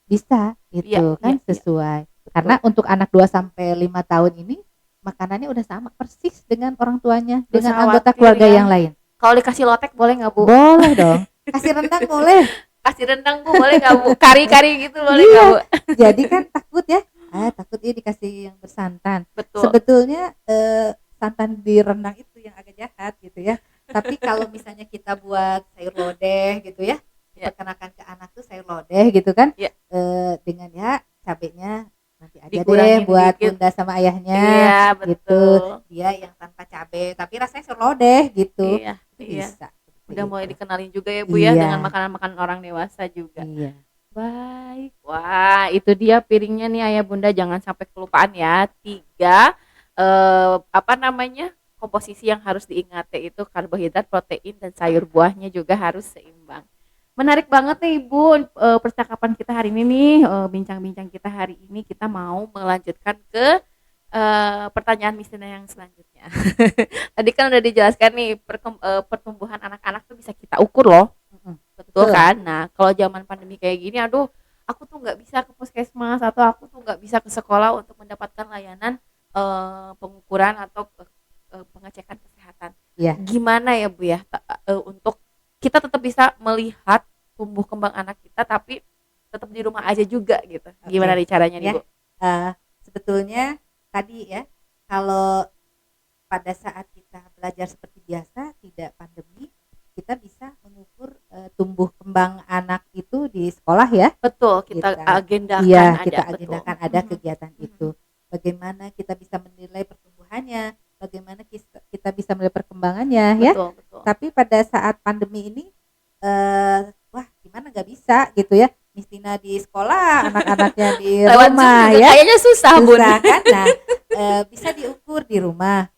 bisa Iya, itu kan iya. sesuai. Karena untuk anak 2 sampai 5 tahun ini makanannya udah sama persis dengan orang tuanya, Gak dengan usah anggota khawatir keluarga ya. yang lain. Kalau dikasih lotek boleh nggak Bu? Boleh dong. Kasih rendang boleh. Kasih rendang Bu boleh nggak Bu? Kari-kari gitu boleh nggak Iya. Bu? Jadi kan takut ya. Takut ya dikasih yang bersantan. Betul. Sebetulnya santan di rendang itu yang agak jahat gitu ya. Tapi kalau misalnya kita buat sayur lodeh gitu ya, Ya. perkenalkan ke anak tuh sayur lodeh gitu kan, Ya. dengan ya cabenya nanti aja deh Dikurangin buat dikit. bunda sama ayahnya Iya gitu. betul. Dia yang tanpa cabe tapi rasanya sayur lodeh gitu. Iya, Itu iya. bisa. Udah mulai Gitu. dikenalin juga ya Bu ya Iya. dengan makanan-makanan orang dewasa juga. Iya. Baik. Wah, itu dia piringnya nih Ayah Bunda, jangan sampai kelupaan ya. 3 apa namanya? Komposisi yang harus diingat yaitu karbohidrat, protein dan sayur buahnya juga harus seimbang. Menarik banget nih Ibu percakapan kita hari ini nih, bincang-bincang kita hari ini. Kita mau melanjutkan ke pertanyaan Mistina yang selanjutnya. Tadi kan udah dijelaskan nih pertumbuhan anak-anak tuh bisa kita ukur loh. Betul kan? Nah, kalau zaman pandemi kayak gini, aduh, aku tuh nggak bisa ke puskesmas atau aku tuh nggak bisa ke sekolah untuk mendapatkan layanan pengukuran atau pengecekan kesehatan. Iya. Gimana ya Bu ya untuk kita tetap bisa melihat tumbuh kembang anak kita tapi tetap di rumah aja juga gitu. Gimana nih caranya nih Ya. Bu? Sebetulnya tadi ya, kalau pada saat kita belajar seperti biasa, tidak pandemi, kita bisa mengukur tumbuh kembang anak itu di sekolah ya. Betul, kita agendakan Iya, ada. kita Betul. agendakan ada kegiatan itu. Bagaimana kita bisa menilai pertumbuhannya, bagaimana kita bisa melihat perkembangannya ya. Betul. Tapi pada saat pandemi ini wah gimana nggak bisa gitu ya. Mistina di sekolah, anak-anaknya di Lewat rumah Zoom juga ya. kayaknya susah Bun. Kan? Nah, bisa diukur di rumah.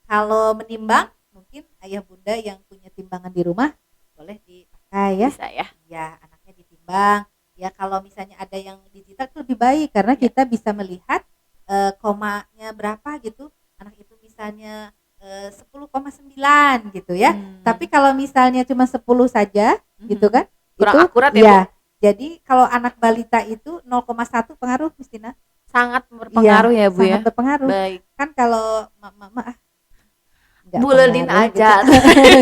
Kalau menimbang, mungkin ayah bunda yang punya timbangan di rumah boleh dipakai ya. Bisa ya. Ya, anaknya ditimbang. Ya, kalau misalnya ada yang digital itu lebih baik karena kita bisa melihat komanya berapa gitu. Anak itu misalnya 10,9 gitu ya. Tapi kalau misalnya cuma 10 saja gitu kan, kurang itu akurat ya, ya. Jadi kalau anak balita itu 0,1 pengaruh Mistina. Sangat berpengaruh ya Bu sangat ya. berpengaruh. Baik. Kan kalau mama buletin aja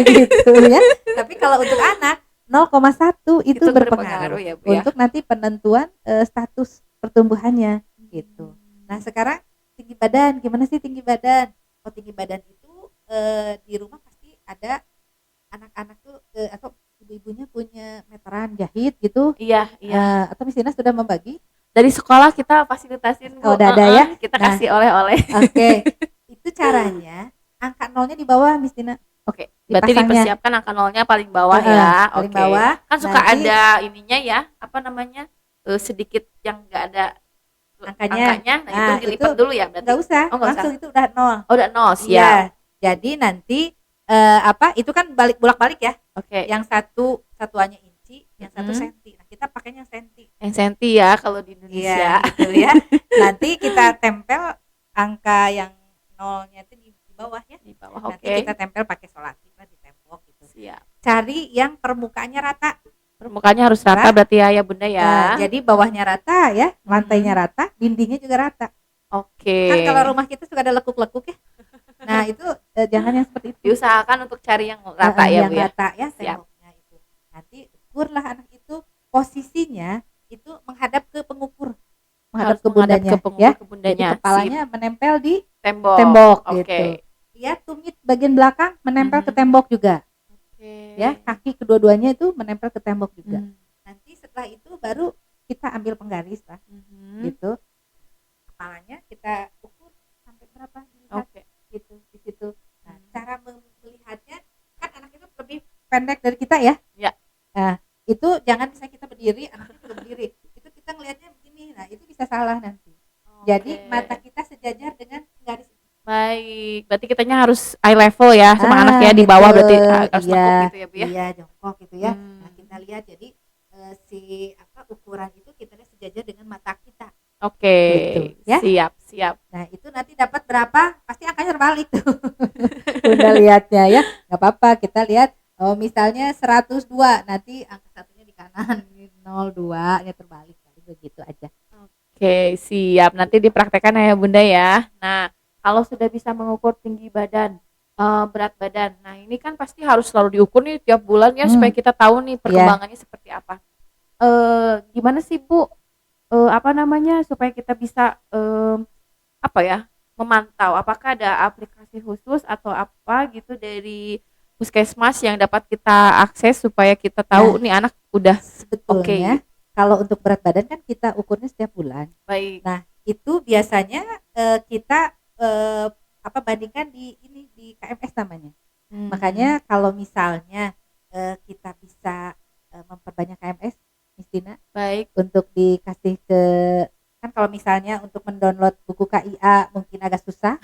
gitu ya. Tapi kalau untuk anak 0,1 itu berpengaruh ya Bu ya. untuk nanti penentuan status pertumbuhannya gitu. Nah, sekarang tinggi badan, gimana sih tinggi badan? Oh, tinggi badan itu di rumah pasti ada anak-anak tuh atau ibu-ibunya punya meteran jahit gitu. Iya. Atau Mistina sudah membagi? Dari sekolah kita fasilitasin Bu. Udah ada ya. Kita kasih oleh-oleh. Oke. Itu caranya angka nolnya di bawah Mistina. Oke. Berarti dipersiapkan angka nolnya paling bawah ya. Paling bawah. Kan suka ada ininya ya, apa namanya? Sedikit yang enggak ada angkanya. Nah, itu dilipat dulu ya berarti. Enggak usah. Langsung itu udah 0. Oh, udah 0, siap. Iya. Jadi nanti itu kan bolak-balik ya. Oke. Yang satuannya inci, yang 1 senti. Nah, kita pakainya senti. Yang senti ya kalau di Indonesia. Iya, gitu ya. Nanti kita tempel angka yang nolnya itu di bawah ya. Di bawah. Nanti kita tempel pakai solatif lah di tembok gitu. Siap. Cari yang permukaannya rata. Permukaannya harus rata berarti ya Bunda ya. Jadi bawahnya rata ya, lantainya rata, dindingnya juga rata. Oke. Kan kalau rumah kita suka ada lekuk-lekuk ya. Nah, itu jangan yang seperti itu. Diusahakan untuk cari yang rata ya Bu ya. Yang rata ya temboknya itu. Nanti ukurlah anak itu posisinya itu menghadap ke pengukur. Menghadap ke bundanya ya. Jadi kepalanya menempel di tembok gitu. Ya, tumit bagian belakang menempel ke tembok juga. Ya, kaki kedua-duanya itu menempel ke tembok juga. Nanti setelah itu baru kita ambil penggaris lah. Gitu. Kepalanya kita ukur sampai berapa dilihat. Gitu di situ. Nah, cara melihatnya kan anak itu lebih pendek dari kita ya. Ya. Nah, itu jangan misalnya kita berdiri, anaknya juga berdiri. Itu kita ngelihatnya begini. Nah, itu bisa salah nanti. Jadi mata kita sejajar dengan garis. Baik, berarti kitanya harus eye level ya sama anak ya di bawah berarti harus tekuk gitu ya Bu ya. Iya, jongkok gitu ya. Nah, kita lihat jadi ukuran itu kita lihat sejajar dengan mata kita. Oke. Gitu, ya? Siap. Nah, itu nanti dapat berapa? Pasti angkanya terbalik tuh. Udah lihatnya ya. Enggak apa-apa, kita lihat misalnya 102, nanti angka satunya dikali 02 ya terbalik kali begitu aja. Oke, siap. Nanti dipraktekkan ya Bunda ya. Nah, kalau sudah bisa mengukur tinggi badan, berat badan. Nah, ini kan pasti harus selalu diukur nih tiap bulan ya supaya kita tahu nih Iya. perkembangannya seperti apa. Gimana sih Bu, apa namanya, supaya kita bisa, apa ya, memantau apakah ada aplikasi khusus atau apa gitu dari puskesmas yang dapat kita akses supaya kita tahu nih anak udah oke. Sebetulnya kalau untuk berat badan kan kita ukurnya setiap bulan. Baik. Nah, itu biasanya kita bandingkan di KMS namanya. Makanya kalau misalnya kita bisa memperbanyak KMS, Miss Tina, Baik. untuk dikasih ke, kan kalau misalnya untuk mendownload buku KIA mungkin agak susah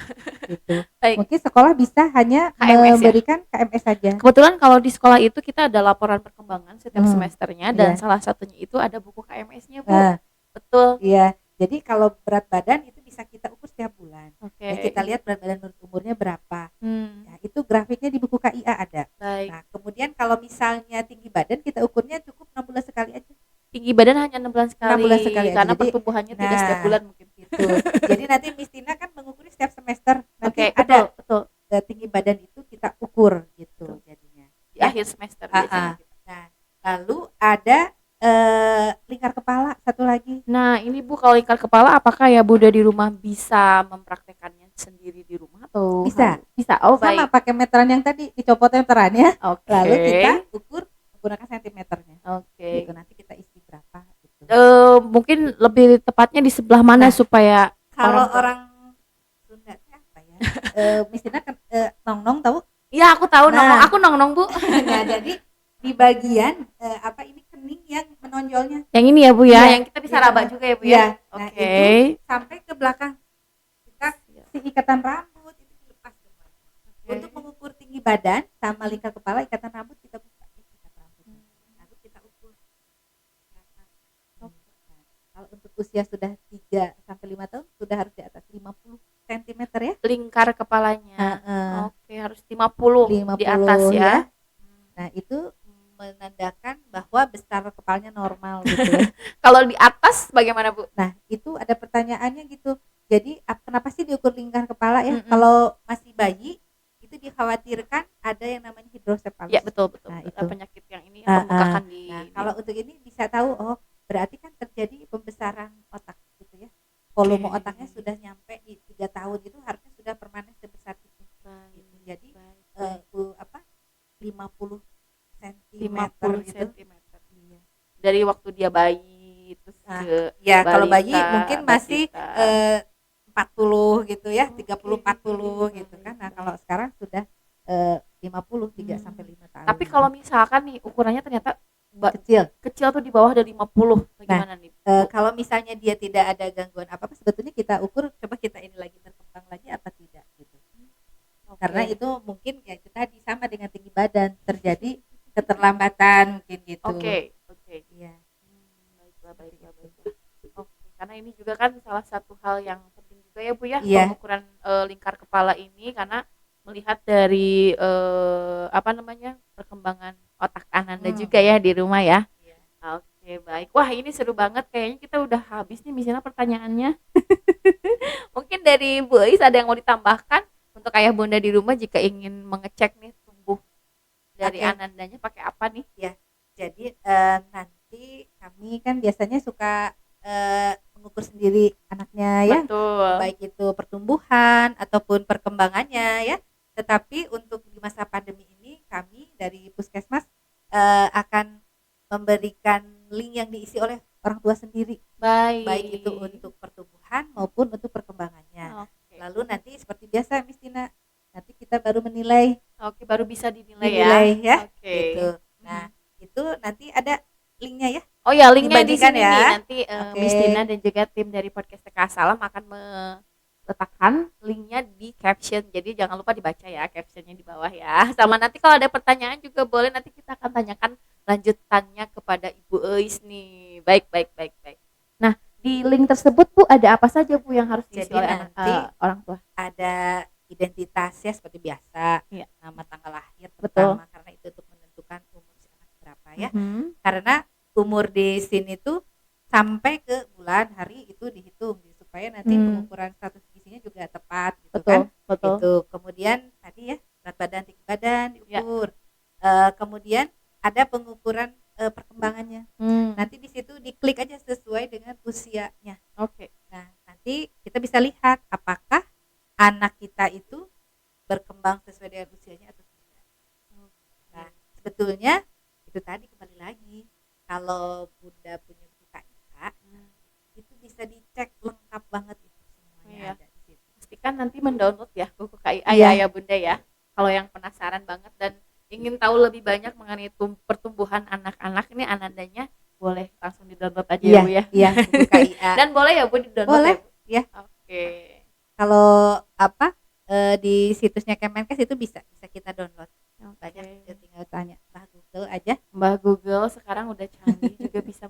gitu. Baik. Mungkin sekolah bisa hanya KMS memberikan KMS saja. Kebetulan kalau di sekolah itu kita ada laporan perkembangan setiap semesternya dan Iya. salah satunya itu ada buku KMS-nya Bu. Nah, betul. Iya. Jadi kalau berat badan itu bisa kita ukur setiap bulan. Oke. Ya, kita lihat berat badan menurut umurnya berapa. Hmm. Nah, itu grafiknya di buku KIA ada. Baik. Nah, kemudian kalau misalnya tinggi badan kita ukurnya cukup 6 bulan sekali aja. Tinggi badan hanya 6 bulan sekali, 6 bulan sekali aja. karena Jadi, pertumbuhannya tidak setiap bulan mungkin. Gitu. Jadi nanti Miss Tina kan mengukurnya setiap semester. Nanti Oke, ada betul. tinggi badan itu kita ukur gitu jadinya. Di akhir semester biasanya. Nah, lalu ada lingkar kepala satu lagi. Nah, ini Bu, kalau lingkar kepala apakah ya Bunda di rumah bisa mempraktekannya sendiri di rumah atau Bisa. Bisa. Oh, Sama baik. pakai meteran yang tadi, dicopot meterannya. Oke. Lalu kita ukur menggunakan sentimeternya. Oke. Gitu, nanti kita isi berapa gitu. Mungkin lebih tepatnya di sebelah mana supaya kalau orang Sunda apa ya? Misalnya nong-nong tahu? Iya, aku tahu nong-nong. Aku nong-nong Bu. Nah, jadi di bagian ini kening yang menonjolnya. Yang ini ya Bu ya, Iya, yang kita bisa raba juga ya Bu ya. Iya. Nah, Oke. itu sampai ke belakang. Kita si ikatan rambut itu dilepas semua. Untuk mengukur tinggi badan sama lingkar kepala, ikatan rambut kita buka ikatan rambut. Lalu kita ukur. Kalau untuk usia sudah 3 sampai 5 tahun sudah harus di atas 50 cm ya. Lingkar kepalanya. Oke, harus 50 di atas ya. Nah, itu menandakan bahwa besar kepalanya normal gitu ya. Kalau di atas bagaimana Bu? Nah, itu ada pertanyaannya gitu. Jadi kenapa sih diukur lingkar kepala ya? Kalau masih bayi itu dikhawatirkan ada yang namanya hidrosefalus. Ya, betul. Nah, itu itu penyakit yang ini pembukakan di. Nah, kalau untuk ini bisa tahu berarti kan terjadi pembesaran otak gitu ya. Volume otaknya sudah nyampe di 3 tahun itu harusnya sudah permanen sebesar itu. Gitu. Jadi 50 cm gitu. Iya. Dari waktu dia bayi terus kalau bayi mungkin masih 40 gitu ya, 30-40 gitu kan. Nah, kalau sekarang sudah 50 3 sampai 5 tahun. Tapi kalau misalkan nih ukurannya ternyata kecil tuh di bawah dari 50, bagaimana nih? Kalau misalnya dia tidak ada gangguan apa-apa, sebetulnya kita ukur, coba kita ini lagi berkembang lagi apa tidak gitu. Karena itu mungkin ya itu tadi sama dengan tinggi badan, terjadi keterlambatan mungkin gitu. Oke. Iya. Baiklah. Oke, karena ini juga kan salah satu hal yang penting juga ya Bu ya, pengukuran lingkar kepala ini, karena melihat dari perkembangan otak Ananda juga ya di rumah ya. Iya. Oke, baik. Wah, ini seru banget, kayaknya kita udah habis nih misalnya pertanyaannya. Mungkin dari Bu Eis ada yang mau ditambahkan untuk ayah bunda di rumah jika ingin mengecek nih tumbuh dari Anandanya pakai apa nih? Ya, jadi nanti kami kan biasanya suka mengukur sendiri anaknya ya. Betul. Baik itu pertumbuhan ataupun perkembangannya ya. Tetapi untuk di masa pandemi ini kami dari Puskesmas akan memberikan link yang diisi oleh orang tua sendiri. Baik itu untuk pertumbuhan maupun untuk perkembangannya. Lalu nanti seperti biasa Miss Tina, nanti kita baru menilai. Oke, baru bisa dinilai ya. Gitu. Nah, itu nanti ada linknya ya. Oh ya, linknya di sini ya. Nih. Nanti Miss Tina dan juga tim dari podcast TK Salam akan letakkan linknya di caption, jadi jangan lupa dibaca ya captionnya di bawah ya. Sama nanti kalau ada pertanyaan juga boleh, nanti kita akan tanyakan lanjutannya kepada Ibu Eis nih. Baik. Nah, di link tersebut Bu ada apa saja Bu yang harus diisi oleh orang tua? Ada identitasnya seperti biasa, nama tanggal lahir pertama, karena itu untuk menentukan umur si anak berapa ya. Karena umur umur di sini tuh sampai ke bulan hari itu dihitung gitu, supaya nanti pengukuran status gizinya juga tepat gitu kan. betul. Itu kemudian tadi ya berat badan, tinggi badan Ya. diukur. Kemudian ada pengukuran perkembangannya. Nanti di situ diklik aja sesuai dengan usianya. Oke. Nah, nanti kita bisa lihat apakah anak kita itu berkembang sesuai dengan usianya atau tidak. Nah, sebetulnya itu tadi kembali lagi, kalau Bunda punya buku KIA itu bisa dicek lengkap banget itu semuanya Iya. ada di situ. Pastikan nanti mendownload ya buku KIA Iya. ya Bunda ya. Kalau yang penasaran banget dan ingin tahu lebih banyak mengenai pertumbuhan anak-anak ini anandanya, boleh langsung di-download aja ya Bu ya. Iya, buku KIA. Dan boleh ya Bu di-download Boleh, ya? ya. Oke. Kalau di situsnya Kemenkes itu bisa kita download. Banyak ya, tinggal tanya Mbah Google aja. Mbah Google sekarang udah canggih juga bisa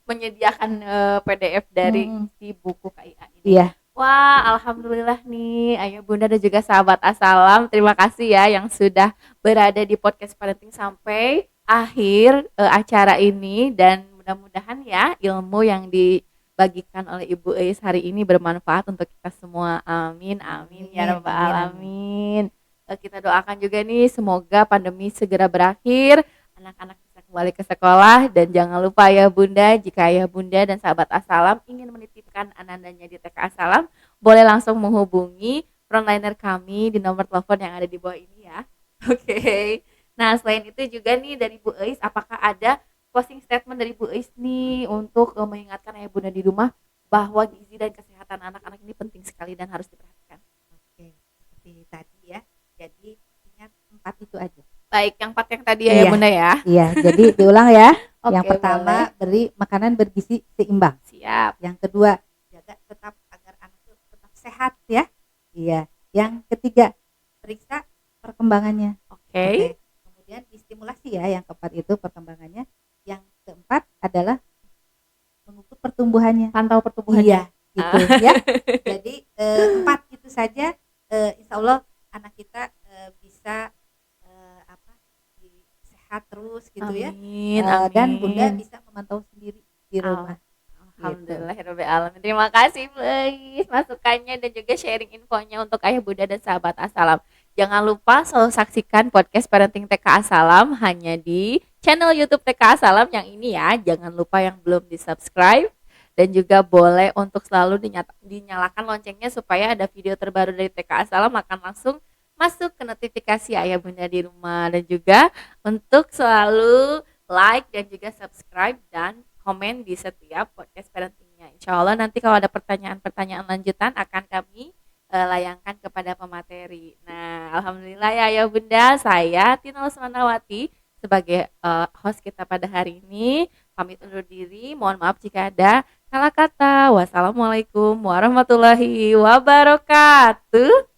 menyediakan PDF dari si buku KIA ini. Iya. Wah, alhamdulillah nih Ayah Bunda dan juga sahabat Assalam. Terima kasih ya yang sudah berada di podcast parenting sampai akhir acara ini, dan mudah-mudahan ya ilmu yang dibagikan oleh Ibu Eis hari ini bermanfaat untuk kita semua. Amin, amin ya rabbal alamin. Kita doakan juga nih semoga pandemi segera berakhir, anak-anak bisa kembali ke sekolah, dan jangan lupa ya Bunda, jika Ayah Bunda dan sahabat Assalam ingin menitipkan anandanya di TK Assalam, boleh langsung menghubungi frontliner kami di nomor telepon yang ada di bawah ini ya. Oke. Nah, selain itu juga nih dari Bu Eis, apakah ada closing statement dari Bu Eis nih untuk mengingatkan Ayah Bunda di rumah bahwa gizi dan kesehatan anak-anak ini penting sekali dan harus diperhatikan? Oke, seperti tadi ya. Jadi ingat 4 itu aja. Baik, yang 4 yang tadi ya Bunda ya. Iya, jadi diulang ya. Oke, yang pertama, beri makanan bergizi seimbang. Siap. Yang kedua, jaga tetap agar anak itu tetap sehat ya. Iya. Yang ketiga, periksa perkembangannya. Oke. Kemudian distimulasi ya, yang keempat itu perkembangannya. Yang keempat adalah mengukur pertumbuhannya. Pantau pertumbuhannya. Iya, gitu ya. Jadi 4 itu saja, insya Allah anak kita bisa sehat terus gitu ya. Amin. Dan Bunda bisa memantau sendiri di rumah. Alhamdulillahirrahmanirrahim. Terima kasih Bu Eis masukannya dan juga sharing infonya untuk Ayah Bunda dan sahabat Assalam. Jangan lupa selalu saksikan podcast Parenting TK Assalam hanya di channel YouTube TK Assalam yang ini ya. Jangan lupa yang belum di-subscribe, dan juga boleh untuk selalu dinyalakan loncengnya supaya ada video terbaru dari TK Assalam akan langsung masuk ke notifikasi Ayah Bunda di rumah, dan juga untuk selalu like dan juga subscribe dan komen di setiap podcast parentingnya. Insya Allah nanti kalau ada pertanyaan-pertanyaan lanjutan akan kami layangkan kepada pemateri. Nah, alhamdulillah ya Ayah Bunda, saya Tina Lesmanawati sebagai host kita pada hari ini pamit undur diri. Mohon maaf jika ada salah kata. Wassalamualaikum warahmatullahi wabarakatuh.